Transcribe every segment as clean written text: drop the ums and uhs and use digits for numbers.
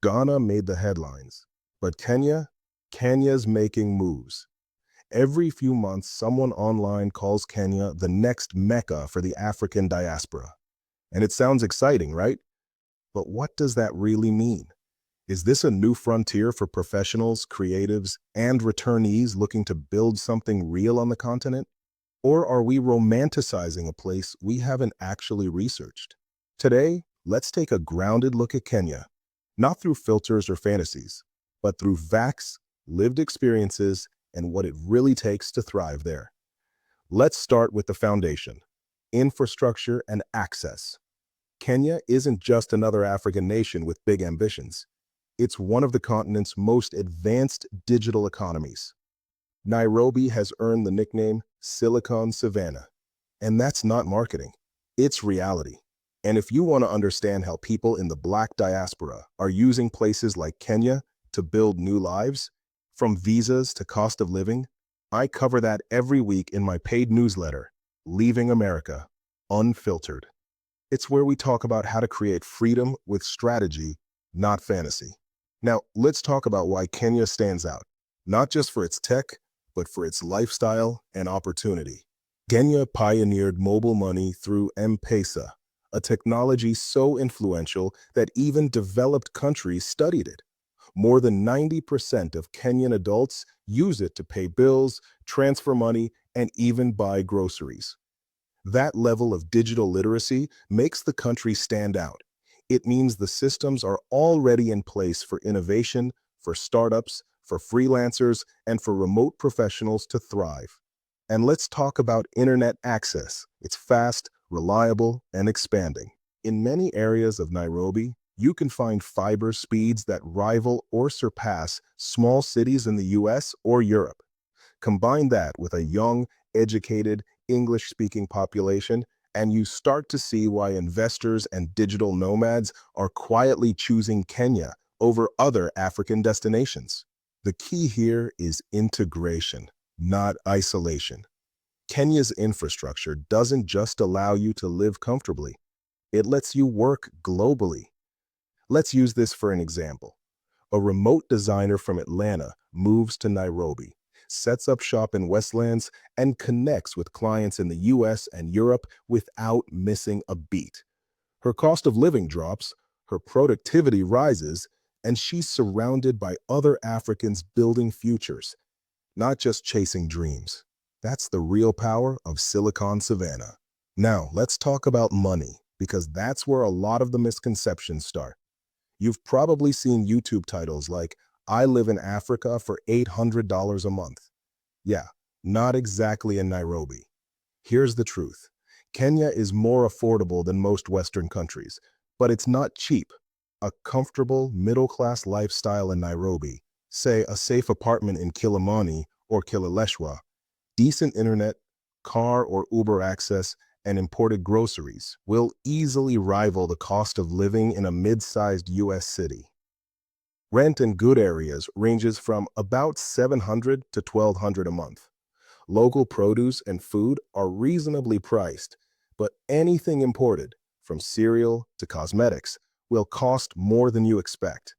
Ghana made the headlines, but Kenya's making moves. Every few months, someone online calls Kenya the next Mecca for the African diaspora. And it sounds exciting, right? But what does that really mean? Is this a new frontier for professionals, creatives, and returnees looking to build something real on the continent? Or are we romanticizing a place we haven't actually researched? Today, let's take a grounded look at Kenya, not through filters or fantasies, but through facts, lived experiences, and what it really takes to thrive there. Let's start with the foundation: infrastructure and access. Kenya isn't just another African nation with big ambitions. It's one of the continent's most advanced digital economies. Nairobi has earned the nickname Silicon Savannah. And that's not marketing, it's reality. And if you want to understand how people in the Black diaspora are using places like Kenya to build new lives, from visas to cost of living, I cover that every week in my paid newsletter, Leaving America Unfiltered. It's where we talk about how to create freedom with strategy, not fantasy. Now, let's talk about why Kenya stands out, not just for its tech, but for its lifestyle and opportunity. Kenya pioneered mobile money through M-Pesa, a technology so influential that even developed countries studied it. More than 90% of Kenyan adults use it to pay bills, transfer money, and even buy groceries. That level of digital literacy makes the country stand out. It means the systems are already in place for innovation, for startups, for freelancers, and for remote professionals to thrive. And let's talk about internet access. It's fast, reliable, and expanding. In many areas of Nairobi, you can find fiber speeds that rival or surpass small cities in the US or Europe. Combine that with a young, educated, English-speaking population, and you start to see why investors and digital nomads are quietly choosing Kenya over other African destinations. The key here is integration, not isolation. Kenya's infrastructure doesn't just allow you to live comfortably, it lets you work globally. Let's use this for an example. A remote designer from Atlanta moves to Nairobi, sets up shop in Westlands, and connects with clients in the US and Europe without missing a beat. Her cost of living drops, her productivity rises, and she's surrounded by other Africans building futures, not just chasing dreams. That's the real power of Silicon Savannah. Now, let's talk about money, because that's where a lot of the misconceptions start. You've probably seen YouTube titles like, "I live in Africa for $800 a month." Yeah, not exactly in Nairobi. Here's the truth. Kenya is more affordable than most Western countries, but it's not cheap. A comfortable, middle-class lifestyle in Nairobi, say a safe apartment in Kilimani or Kileleshwa, decent internet, car or Uber access, and imported groceries will easily rival the cost of living in a mid-sized US city. Rent in good areas ranges from about $700 to $1,200 a month. Local produce and food are reasonably priced, but anything imported, from cereal to cosmetics, will cost more than you expect.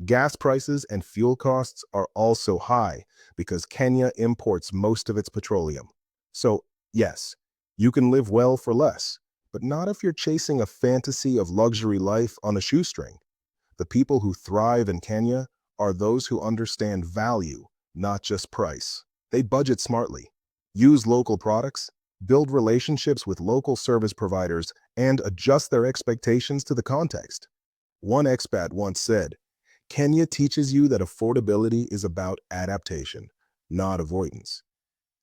Gas prices and fuel costs are also high because Kenya imports most of its petroleum. So, yes, you can live well for less, but not if you're chasing a fantasy of luxury life on a shoestring. The people who thrive in Kenya are those who understand value, not just price. They budget smartly, use local products, build relationships with local service providers, and adjust their expectations to the context. One expat once said, "Kenya teaches you that affordability is about adaptation, not avoidance."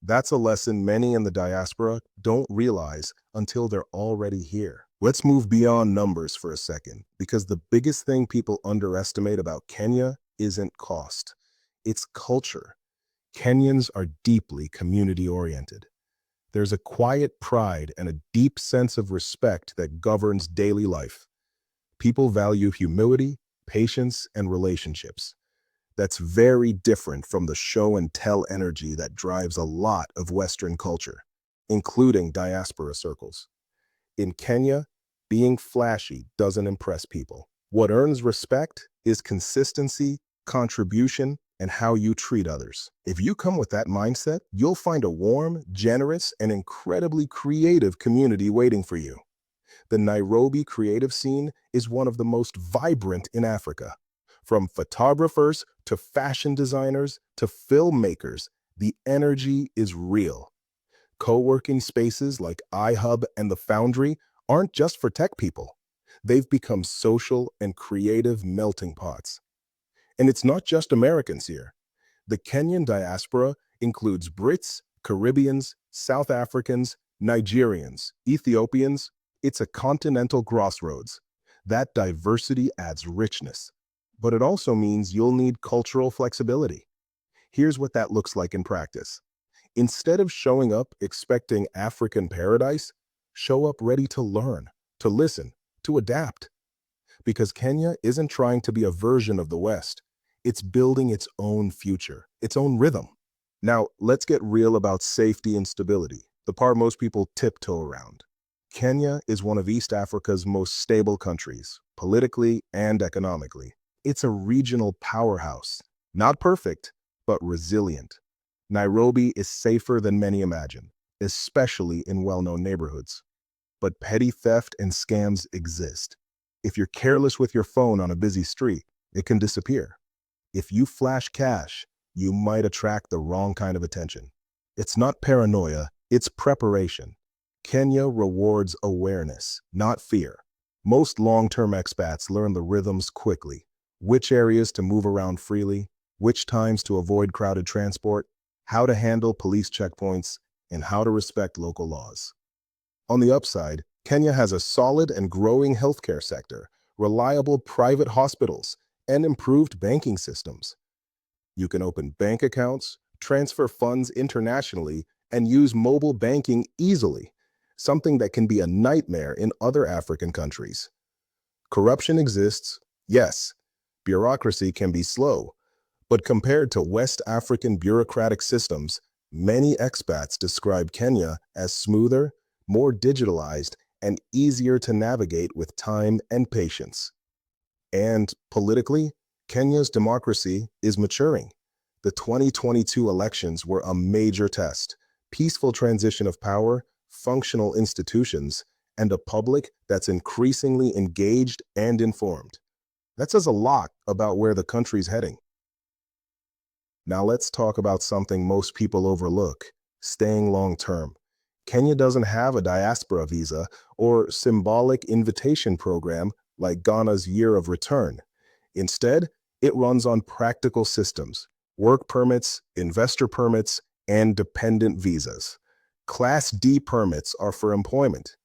That's a lesson many in the diaspora don't realize until they're already here. Let's move beyond numbers for a second, because the biggest thing people underestimate about Kenya isn't cost. It's culture. Kenyans are deeply community-oriented. There's a quiet pride and a deep sense of respect that governs daily life. People value humility, patience, and relationships. That's very different from the show and tell energy that drives a lot of Western culture, including diaspora circles. In Kenya, being flashy doesn't impress people. What earns respect is consistency, contribution, and how you treat others. If you come with that mindset, you'll find a warm, generous, and incredibly creative community waiting for you. The Nairobi creative scene is one of the most vibrant in Africa. From photographers to fashion designers to filmmakers, the energy is real. Co-working spaces like iHub and The Foundry aren't just for tech people. They've become social and creative melting pots. And it's not just Americans here. The Kenyan diaspora includes Brits, Caribbeans, South Africans, Nigerians, Ethiopians. It's a continental crossroads. That diversity adds richness. But it also means you'll need cultural flexibility. Here's what that looks like in practice. Instead of showing up expecting African paradise, show up ready to learn, to listen, to adapt. Because Kenya isn't trying to be a version of the West. It's building its own future, its own rhythm. Now, let's get real about safety and stability, the part most people tiptoe around. Kenya is one of East Africa's most stable countries, politically and economically. It's a regional powerhouse, not perfect, but resilient. Nairobi is safer than many imagine, especially in well-known neighborhoods. But petty theft and scams exist. If you're careless with your phone on a busy street, it can disappear. If you flash cash, you might attract the wrong kind of attention. It's not paranoia, it's preparation. Kenya rewards awareness, not fear. Most long-term expats learn the rhythms quickly. Which areas to move around freely, which times to avoid crowded transport, how to handle police checkpoints, and how to respect local laws. On the upside, Kenya has a solid and growing healthcare sector, reliable private hospitals, and improved banking systems. You can open bank accounts, transfer funds internationally, and use mobile banking easily, something that can be a nightmare in other African countries. Corruption exists, yes. Bureaucracy can be slow, but compared to West African bureaucratic systems, many expats describe Kenya as smoother, more digitalized, and easier to navigate with time and patience. And politically, Kenya's democracy is maturing. The 2022 elections were a major test. Peaceful transition of power, functional institutions, and a public that's increasingly engaged and informed. That says a lot about where the country's heading. Now let's talk about something most people overlook, staying long-term. Kenya doesn't have a diaspora visa or symbolic invitation program like Ghana's Year of Return. Instead, it runs on practical systems, work permits, investor permits, and dependent visas. Class D permits are for employment.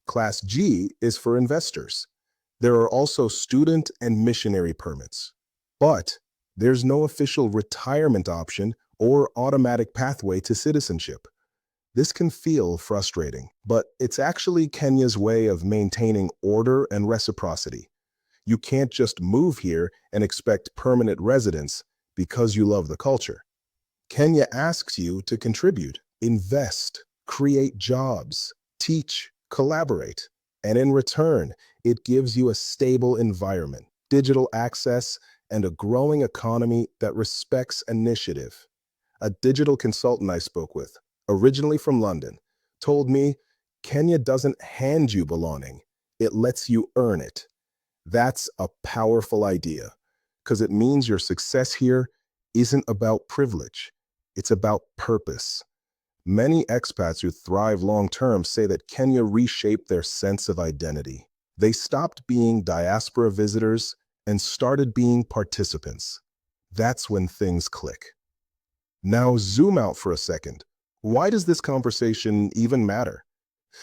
Class G is for investors. There are also student and missionary permits. But there's no official retirement option or automatic pathway to citizenship. This can feel frustrating, but it's actually Kenya's way of maintaining order and reciprocity. You can't just move here and expect permanent residence because you love the culture. Kenya asks you to contribute, invest, create jobs, teach, collaborate. And in return, it gives you a stable environment, digital access, and a growing economy that respects initiative. A digital consultant I spoke with, originally from London, told me Kenya doesn't hand you belonging, it lets you earn it. That's a powerful idea, because it means your success here isn't about privilege, it's about purpose. Many expats who thrive long-term say that Kenya reshaped their sense of identity. They stopped being diaspora visitors and started being participants. That's when things click. Now zoom out for a second. Why does this conversation even matter?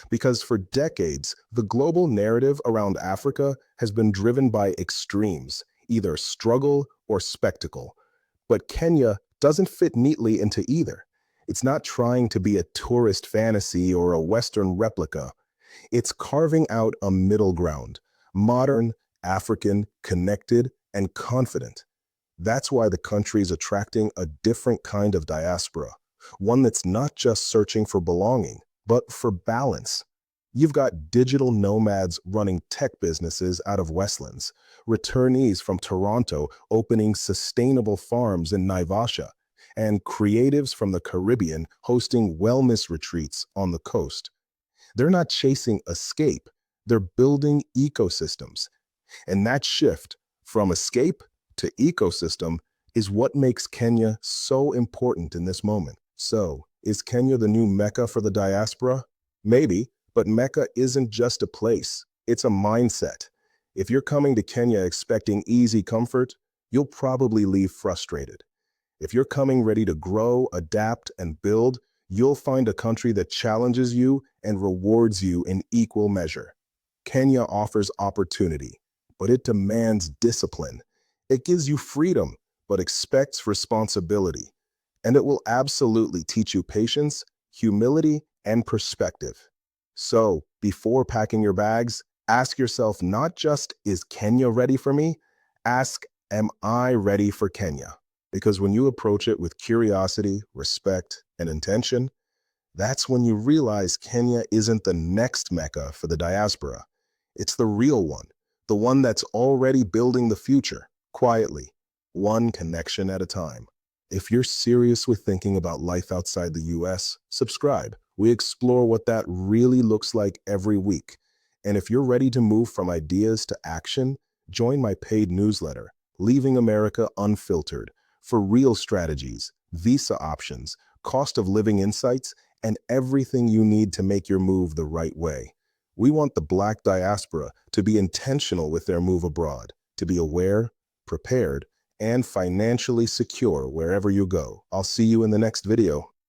Because for decades, the global narrative around Africa has been driven by extremes, either struggle or spectacle. But Kenya doesn't fit neatly into either. It's not trying to be a tourist fantasy or a Western replica. It's carving out a middle ground, modern, African, connected, and confident. That's why the country is attracting a different kind of diaspora, one that's not just searching for belonging, but for balance. You've got digital nomads running tech businesses out of Westlands, returnees from Toronto opening sustainable farms in Naivasha, and creatives from the Caribbean hosting wellness retreats on the coast. They're not chasing escape, they're building ecosystems. And that shift from escape to ecosystem is what makes Kenya so important in this moment. So, is Kenya the new Mecca for the diaspora? Maybe, but Mecca isn't just a place, it's a mindset. If you're coming to Kenya expecting easy comfort, you'll probably leave frustrated. If you're coming ready to grow, adapt, and build, you'll find a country that challenges you and rewards you in equal measure. Kenya offers opportunity, but it demands discipline. It gives you freedom, but expects responsibility. And it will absolutely teach you patience, humility, and perspective. So, before packing your bags, ask yourself not just, is Kenya ready for me? Ask, am I ready for Kenya? Because when you approach it with curiosity, respect, and intention, that's when you realize Kenya isn't the next Mecca for the diaspora. It's the real one, the one that's already building the future, quietly, one connection at a time. If you're serious with thinking about life outside the US, subscribe. We explore what that really looks like every week. And if you're ready to move from ideas to action, join my paid newsletter, Leaving America Unfiltered, for real strategies, visa options, cost of living insights, and everything you need to make your move the right way. We want the Black diaspora to be intentional with their move abroad, to be aware, prepared, and financially secure wherever you go. I'll see you in the next video.